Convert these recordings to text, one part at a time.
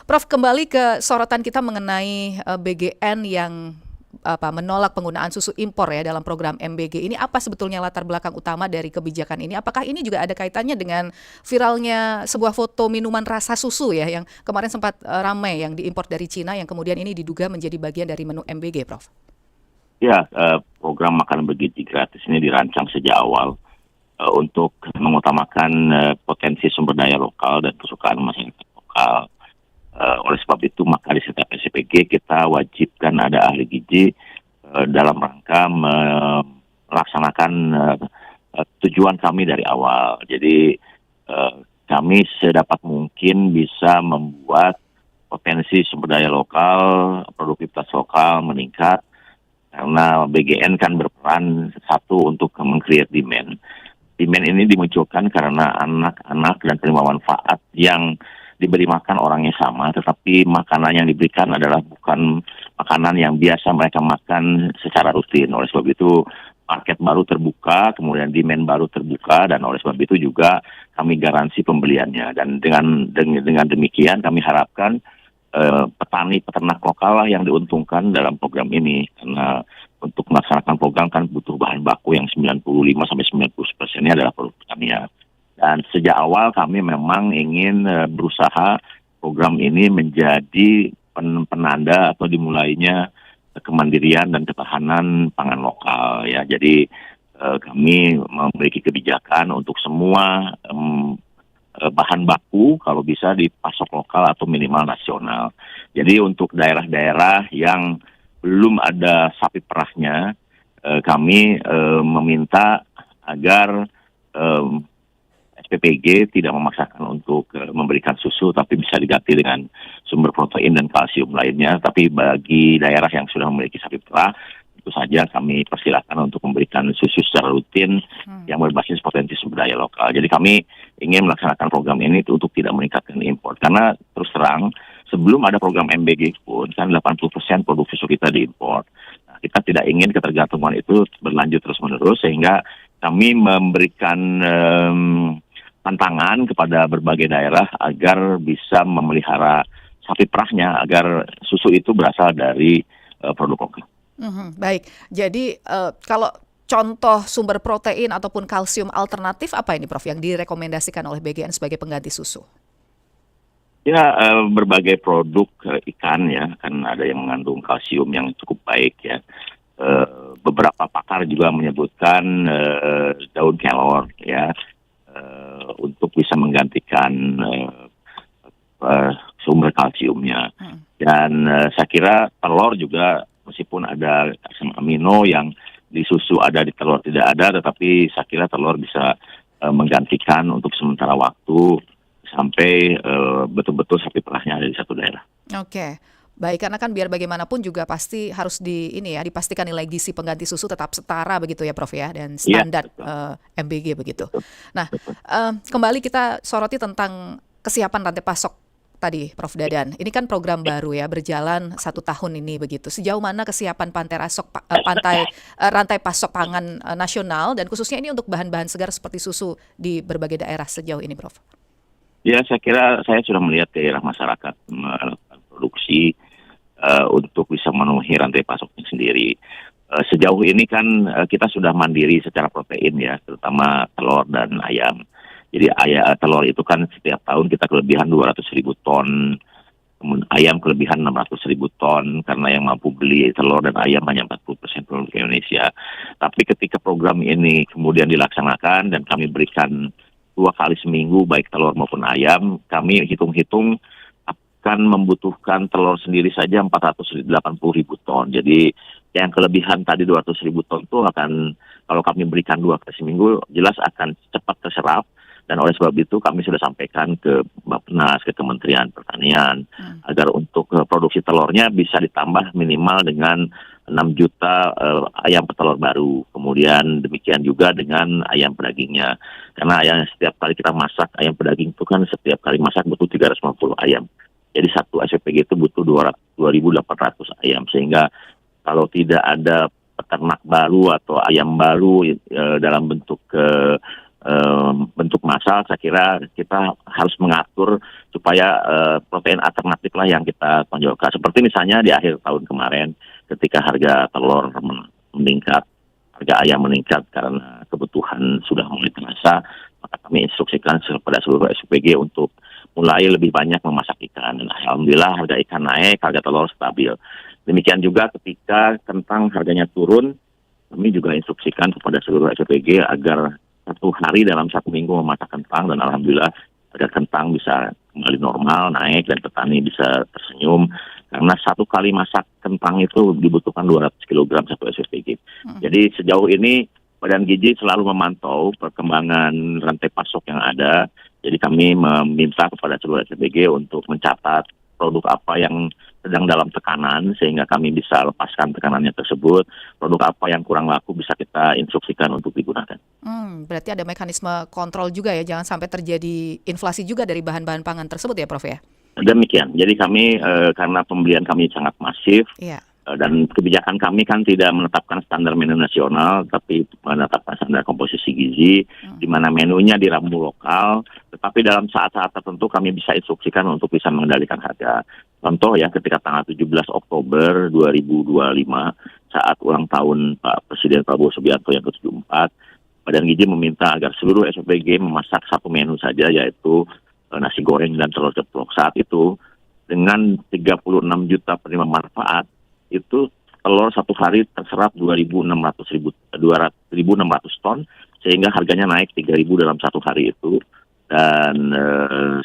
Prof, kembali ke sorotan kita mengenai BGN yang menolak penggunaan susu impor ya dalam program MBG ini. Apa sebetulnya latar belakang utama dari kebijakan ini? Apakah ini juga ada kaitannya dengan viralnya sebuah foto minuman rasa susu ya yang kemarin sempat ramai yang diimpor dari Cina yang kemudian ini diduga menjadi bagian dari menu MBG, Prof? Ya, program makan bergizi gratis ini dirancang sejak awal untuk mengutamakan potensi sumber daya lokal dan kesukaan masyarakat lokal. Oleh sebab itu, maka di setiap SPG kita wajibkan ada ahli gizi dalam rangka melaksanakan tujuan kami dari awal. Jadi kami sedapat mungkin bisa membuat potensi sumber daya lokal, produktivitas lokal meningkat, karena BGN kan berperan satu untuk meng-create demand. Demand ini dimunculkan karena anak-anak dan penerima manfaat yang diberi makan orangnya sama, tetapi makanan yang diberikan adalah bukan makanan yang biasa mereka makan secara rutin. Oleh sebab itu, market baru terbuka, kemudian demand baru terbuka, dan oleh sebab itu juga kami garansi pembeliannya. Dan dengan demikian kami harapkan petani peternak lokal lah yang diuntungkan dalam program ini, karena untuk melaksanakan program kan butuh bahan baku yang 95-90% adalah produk pertanian. Dan sejak awal kami memang ingin berusaha program ini menjadi penanda atau dimulainya kemandirian dan ketahanan pangan lokal ya. Jadi kami memiliki kebijakan untuk semua bahan baku kalau bisa dipasok lokal atau minimal nasional. Jadi untuk daerah-daerah yang belum ada sapi perahnya, kami meminta agar SPPG tidak memaksakan untuk memberikan susu, tapi bisa diganti dengan sumber protein dan kalsium lainnya. Tapi bagi daerah yang sudah memiliki sapi perah, tentu saja kami persilakan untuk memberikan susu secara rutin yang berbasis potensi sumber daya lokal. Jadi kami ingin melaksanakan program ini untuk tidak meningkatkan impor. Karena terus terang, sebelum ada program MBG pun, kan 80% produk susu kita diimpor. Nah, kita tidak ingin ketergantungan itu berlanjut terus-menerus, sehingga kami memberikan tantangan kepada berbagai daerah agar bisa memelihara sapi perahnya, agar susu itu berasal dari produk lokal. Baik, jadi kalau contoh sumber protein ataupun kalsium alternatif apa ini, Prof, yang direkomendasikan oleh BGN sebagai pengganti susu? Ya, berbagai produk ikan ya, kan ada yang mengandung kalsium yang cukup baik ya. Beberapa pakar juga menyebutkan daun kelor ya, untuk bisa menggantikan sumber kalsiumnya. Dan saya kira telur juga, meskipun ada asam amino yang di susu ada, di telur tidak ada, tetapi saya kira telur bisa menggantikan untuk sementara waktu sampai betul-betul sapi perahnya ada di satu daerah. Oke. Baik, karena kan biar bagaimanapun juga pasti harus dipastikan nilai gizi pengganti susu tetap setara begitu ya, Prof ya, dan standar MBG begitu. Nah, kembali kita soroti tentang kesiapan rantai pasok tadi, Prof Dadan. Ini kan program baru ya, berjalan 1 tahun ini begitu. Sejauh mana kesiapan rantai pasok pangan nasional, dan khususnya ini untuk bahan-bahan segar seperti susu di berbagai daerah sejauh ini, Prof? Ya, saya kira saya sudah melihat daerah masyarakat melakukan produksi untuk bisa memenuhi rantai pasoknya sendiri. Sejauh ini kan kita sudah mandiri secara protein ya, terutama telur dan ayam. Jadi telur itu kan setiap tahun kita kelebihan 200.000 ton, kemudian ayam kelebihan 600.000 ton, karena yang mampu beli telur dan ayam hanya 40% penduduk Indonesia. Tapi ketika program ini kemudian dilaksanakan dan kami berikan 2 kali seminggu baik telur maupun ayam, kami hitung-hitung akan membutuhkan telur sendiri saja 480.000 ton. Jadi yang kelebihan tadi 200.000 ton itu akan, kalau kami berikan 2 kali seminggu, jelas akan cepat terserap. Dan oleh sebab itu kami sudah sampaikan ke Bappenas, ke Kementerian Pertanian, agar untuk produksi telurnya bisa ditambah minimal dengan 6 juta ayam petelur baru. Kemudian demikian juga dengan ayam pedagingnya. Karena ayam setiap kali kita masak, ayam pedaging itu kan setiap kali masak butuh 350 ayam. Jadi satu SPG itu butuh 2.800 ayam. Sehingga kalau tidak ada peternak baru atau ayam baru dalam bentuk bentuk massal, saya kira kita harus mengatur supaya protein alternatif lah yang kita tonjolkan. Seperti misalnya di akhir tahun kemarin ketika harga telur meningkat, harga ayam meningkat karena kebutuhan sudah mulai terasa, maka kami instruksikan kepada seluruh SPG untuk mulai lebih banyak memasak ikan. Dan alhamdulillah harga ikan naik, harga telur stabil. Demikian juga ketika kentang harganya turun, kami juga instruksikan kepada seluruh SPG agar satu hari dalam satu minggu memasak kentang, dan alhamdulillah harga kentang bisa kembali normal, naik, dan petani bisa tersenyum karena satu kali masak kentang itu dibutuhkan 200 kg satu SPG. Jadi sejauh ini Badan Gizi selalu memantau perkembangan rantai pasok yang ada. Jadi kami meminta kepada seluruh SPG untuk mencatat produk apa yang sedang dalam tekanan sehingga kami bisa lepaskan tekanannya tersebut. Produk apa yang kurang laku bisa kita instruksikan untuk digunakan. Berarti ada mekanisme kontrol juga ya, jangan sampai terjadi inflasi juga dari bahan-bahan pangan tersebut ya Prof ya? Demikian. Jadi kami karena pembelian kami sangat masif, Iya. Dan kebijakan kami kan tidak menetapkan standar menu nasional, tapi menetapkan standar komposisi gizi, di mana menunya diramu lokal, tetapi dalam saat-saat tertentu kami bisa instruksikan untuk bisa mengendalikan harga. Contoh ya, ketika tanggal 17 Oktober 2025, saat ulang tahun Pak Presiden Prabowo Subianto yang ke-74, Badan Gizi meminta agar seluruh SPG memasak satu menu saja, yaitu nasi goreng dan telur ceplok. Saat itu, dengan 36 juta penerima manfaat, itu telur satu hari terserap 2.600 ton, sehingga harganya naik 3.000 dalam satu hari itu. Dan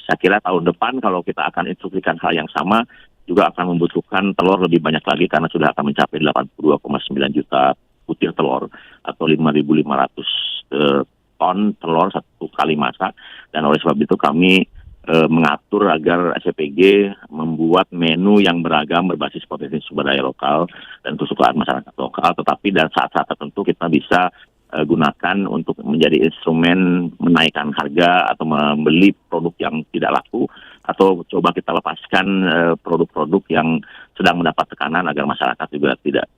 saya kira tahun depan kalau kita akan instruksikan hal yang sama, juga akan membutuhkan telur lebih banyak lagi karena sudah akan mencapai 82,9 juta butir telur atau 5.500 ton telur satu kali masak. Dan oleh sebab itu kami mengatur agar SPG membuat menu yang beragam berbasis potensi sumber daya lokal dan kesukaan masyarakat lokal, tetapi dan saat-saat tertentu kita bisa gunakan untuk menjadi instrumen menaikkan harga atau membeli produk yang tidak laku, atau coba kita lepaskan produk-produk yang sedang mendapat tekanan agar masyarakat juga tidak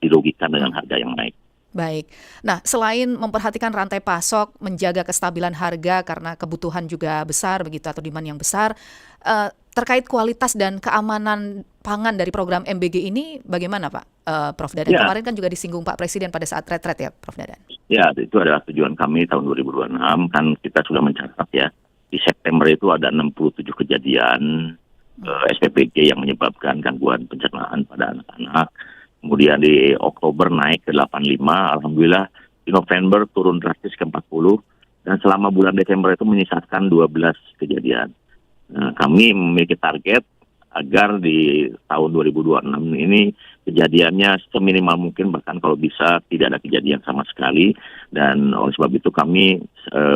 dirugikan dengan harga yang naik. Baik. Nah, selain memperhatikan rantai pasok, menjaga kestabilan harga karena kebutuhan juga besar begitu atau demand yang besar, terkait kualitas dan keamanan pangan dari program MBG ini bagaimana Pak Prof Dadan? Kemarin kan juga disinggung Pak Presiden pada saat retret ya Prof Dadan. Ya, itu adalah tujuan kami tahun 2026, kan kita sudah mencatat ya. Di September itu ada 67 kejadian SPPG yang menyebabkan gangguan pencernaan pada anak-anak. Kemudian di Oktober naik ke 85, alhamdulillah di November turun drastis ke 40, dan selama bulan Desember itu menyisakan 12 kejadian. Kami memiliki target agar di tahun 2026 ini kejadiannya seminimal mungkin, bahkan kalau bisa tidak ada kejadian sama sekali. Dan oleh sebab itu kami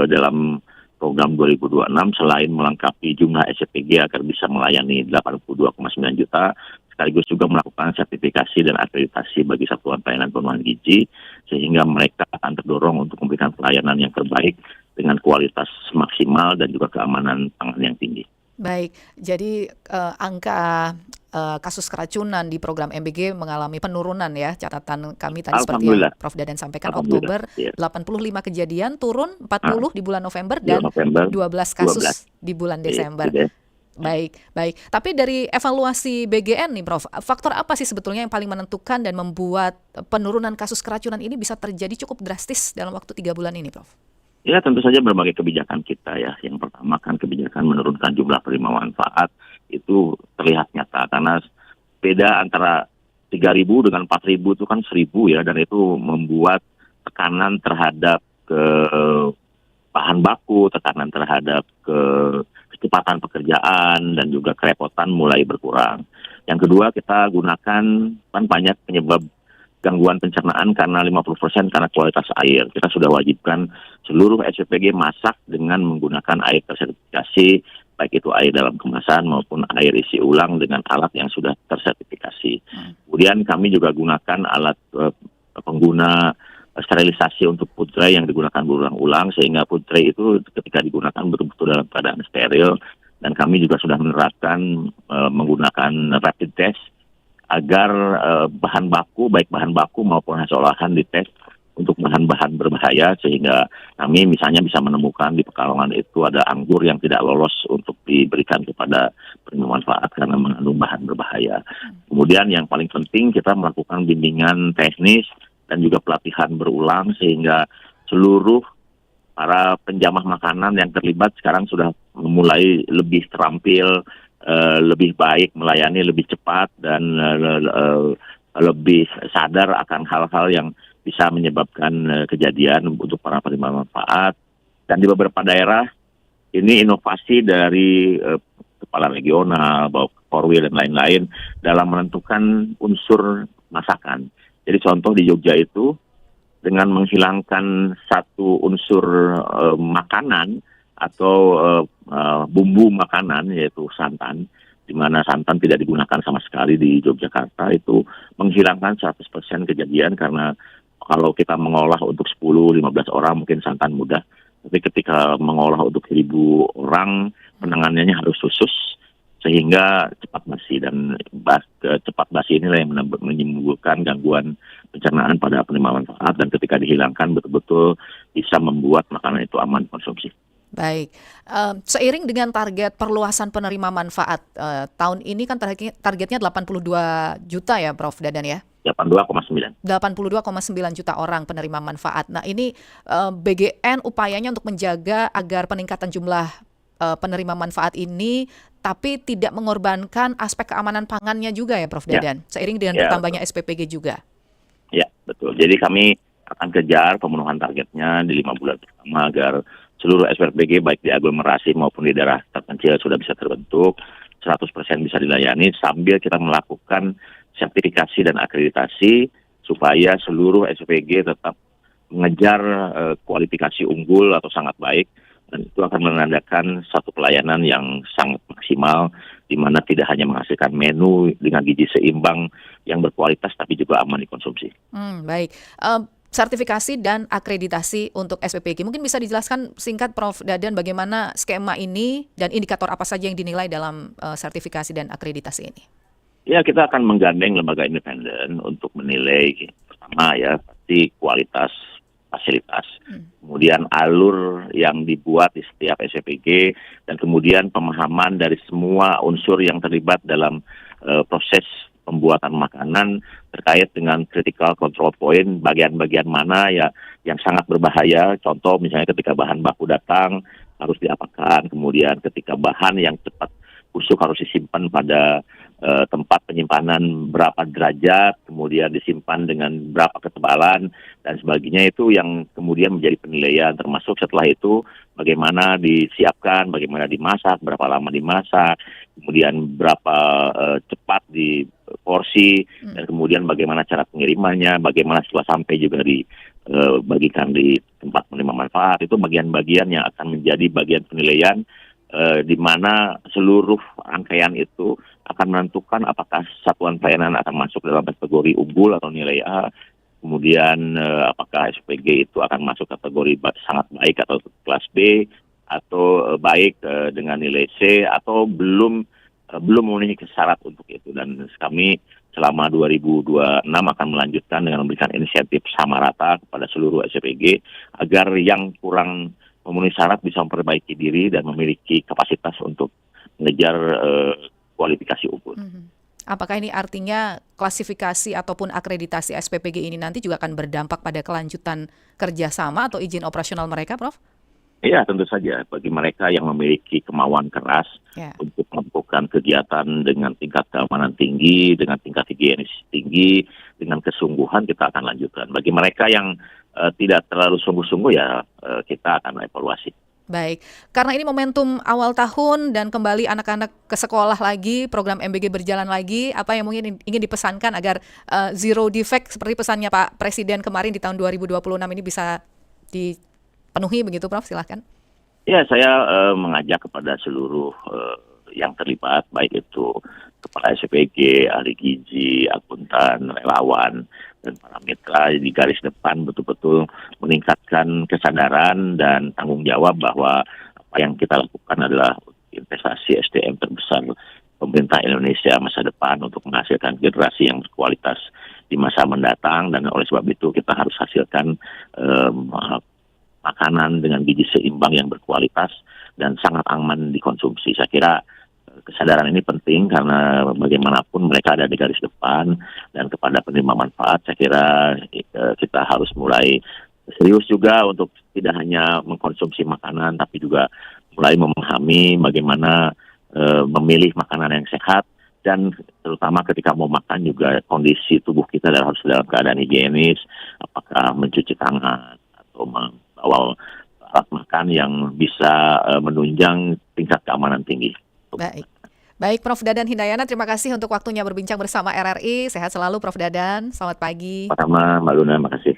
dalam program 2026 selain melengkapi jumlah SPG agar bisa melayani 82,9 juta, sekaligus juga melakukan sertifikasi dan akreditasi bagi satuan pelayanan pemenuhan gizi, sehingga mereka akan terdorong untuk memberikan pelayanan yang terbaik dengan kualitas maksimal dan juga keamanan pangan yang tinggi. Baik, jadi angka kasus keracunan di program MBG mengalami penurunan ya, catatan kami tadi seperti yang Prof Dadan sampaikan, Oktober 85 kejadian, turun 40 di bulan November dan 12 kasus di bulan Desember. Baik. Tapi dari evaluasi BGN nih Prof, faktor apa sih sebetulnya yang paling menentukan dan membuat penurunan kasus keracunan ini bisa terjadi cukup drastis dalam waktu 3 bulan ini Prof? Ya, tentu saja berbagai kebijakan kita ya. Yang pertama kan kebijakan menurunkan jumlah penerima manfaat itu terlihat nyata, karena beda antara 3.000 dengan 4.000 itu kan 1.000 ya, dan itu membuat tekanan terhadap ke bahan baku, tekanan terhadap kecepatan pekerjaan, dan juga kerepotan mulai berkurang. Yang kedua, kita gunakan kan banyak penyebab gangguan pencernaan karena 50% karena kualitas air. Kita sudah wajibkan seluruh SPG masak dengan menggunakan air tersertifikasi, baik itu air dalam kemasan maupun air isi ulang dengan alat yang sudah tersertifikasi. Kemudian kami juga gunakan alat pengguna sterilisasi untuk food tray yang digunakan berulang-ulang, sehingga food tray itu ketika digunakan betul-betul dalam keadaan steril. Dan kami juga sudah menerapkan menggunakan rapid test agar bahan baku, baik bahan baku maupun hasil olahan dites untuk bahan-bahan berbahaya, sehingga kami misalnya bisa menemukan di Pekalongan itu ada anggur yang tidak lolos untuk diberikan kepada penerima manfaat karena mengandung bahan berbahaya. Kemudian yang paling penting kita melakukan bimbingan teknis dan juga pelatihan berulang sehingga seluruh para penjamah makanan yang terlibat sekarang sudah mulai lebih terampil, lebih baik melayani, lebih cepat dan lebih sadar akan hal-hal yang bisa menyebabkan kejadian untuk para penerima manfaat. Dan di beberapa daerah ini inovasi dari kepala regional, Korwil dan lain-lain dalam menentukan unsur masakan. Jadi contoh di Jogja itu dengan menghilangkan satu unsur makanan atau bumbu makanan yaitu santan, di mana santan tidak digunakan sama sekali di Yogyakarta, itu menghilangkan 100% kejadian karena kalau kita mengolah untuk 10-15 orang mungkin santan mudah, tapi ketika mengolah untuk 1.000 orang penanganannya harus khusus sehingga cepat basi, dan cepat basi inilah yang menimbulkan gangguan pencernaan pada penerima manfaat, dan ketika dihilangkan betul-betul bisa membuat makanan itu aman konsumsi. Baik, seiring dengan target perluasan penerima manfaat tahun ini kan targetnya 82 juta ya Prof Dadan ya? 82,9. 82,9 juta orang penerima manfaat. Nah ini BGN upayanya untuk menjaga agar peningkatan jumlah penerima manfaat ini tapi tidak mengorbankan aspek keamanan pangannya juga ya Prof Dadan, seiring dengan bertambahnya SPPG juga. Ya, betul. Jadi kami akan kejar pemenuhan targetnya di 5 bulan pertama agar seluruh SPPG baik di aglomerasi maupun di daerah terpencil sudah bisa terbentuk, 100% bisa dilayani sambil kita melakukan sertifikasi dan akreditasi supaya seluruh SPPG tetap mengejar kualifikasi unggul atau sangat baik, dan itu akan menandakan satu pelayanan yang sangat maksimal di mana tidak hanya menghasilkan menu dengan gizi seimbang yang berkualitas tapi juga aman dikonsumsi. Baik. Sertifikasi dan akreditasi untuk SPPG. Mungkin bisa dijelaskan singkat Prof Dadan bagaimana skema ini dan indikator apa saja yang dinilai dalam sertifikasi dan akreditasi ini? Ya, kita akan menggandeng lembaga independen untuk menilai pertama ya pasti kualitas fasilitas, kemudian alur yang dibuat di setiap SPPG, dan kemudian pemahaman dari semua unsur yang terlibat dalam proses pembuatan makanan terkait dengan critical control point, bagian-bagian mana ya yang sangat berbahaya. Contoh misalnya ketika bahan baku datang harus diapakan, kemudian ketika bahan yang cepat busuk harus disimpan pada tempat penyimpanan berapa derajat, kemudian disimpan dengan berapa ketebalan dan sebagainya, itu yang kemudian menjadi penilaian, termasuk setelah itu bagaimana disiapkan, bagaimana dimasak, berapa lama dimasak, kemudian berapa cepat di porsi, dan kemudian bagaimana cara pengirimannya, bagaimana setelah sampai juga dibagikan di tempat penerima manfaat. Itu bagian-bagian yang akan menjadi bagian penilaian di mana seluruh rangkaian itu akan menentukan apakah satuan pelayanan akan masuk dalam kategori unggul atau nilai A, kemudian apakah SPG itu akan masuk kategori sangat baik atau kelas B, atau baik dengan nilai C, atau belum memenuhi syarat untuk itu. Dan kami selama 2026 akan melanjutkan dengan memberikan insentif sama rata kepada seluruh SPG agar yang kurang memenuhi syarat bisa memperbaiki diri dan memiliki kapasitas untuk mengejar kualifikasi unggul. Apakah ini artinya klasifikasi ataupun akreditasi SPPG ini nanti juga akan berdampak pada kelanjutan kerjasama atau izin operasional mereka, Prof? Iya, tentu saja. Bagi mereka yang memiliki kemauan keras untuk melakukan kegiatan dengan tingkat keamanan tinggi, dengan tingkat higienis tinggi, dengan kesungguhan, kita akan lanjutkan. Bagi mereka yang tidak terlalu sungguh-sungguh, ya kita akan evaluasi. Baik, karena ini momentum awal tahun dan kembali anak-anak ke sekolah lagi, program MBG berjalan lagi, apa yang mungkin ingin dipesankan agar zero defect seperti pesannya Pak Presiden kemarin di tahun 2026 ini bisa dipenuhi begitu, Prof? Silahkan. Ya, saya mengajak kepada seluruh yang terlibat, baik itu kepala SPG, ahli gizi, akuntan, relawan, dan para mitra di garis depan betul-betul meningkatkan kesadaran dan tanggung jawab bahwa apa yang kita lakukan adalah investasi SDM terbesar pemerintah Indonesia masa depan untuk menghasilkan generasi yang berkualitas di masa mendatang, dan oleh sebab itu kita harus hasilkan makanan dengan gizi seimbang yang berkualitas dan sangat aman dikonsumsi. Saya kira kesadaran ini penting karena bagaimanapun mereka ada di garis depan, dan kepada penerima manfaat saya kira kita harus mulai serius juga untuk tidak hanya mengkonsumsi makanan tapi juga mulai memahami bagaimana memilih makanan yang sehat, dan terutama ketika mau makan juga kondisi tubuh kita harus dalam keadaan higienis, apakah mencuci tangan atau membawa alat makan yang bisa menunjang tingkat keamanan tinggi. Baik. Baik, Prof. Dadan Hindayana, terima kasih untuk waktunya berbincang bersama RRI. Sehat selalu, Prof. Dadan. Selamat pagi. Sama, Mbak Luna, makasih.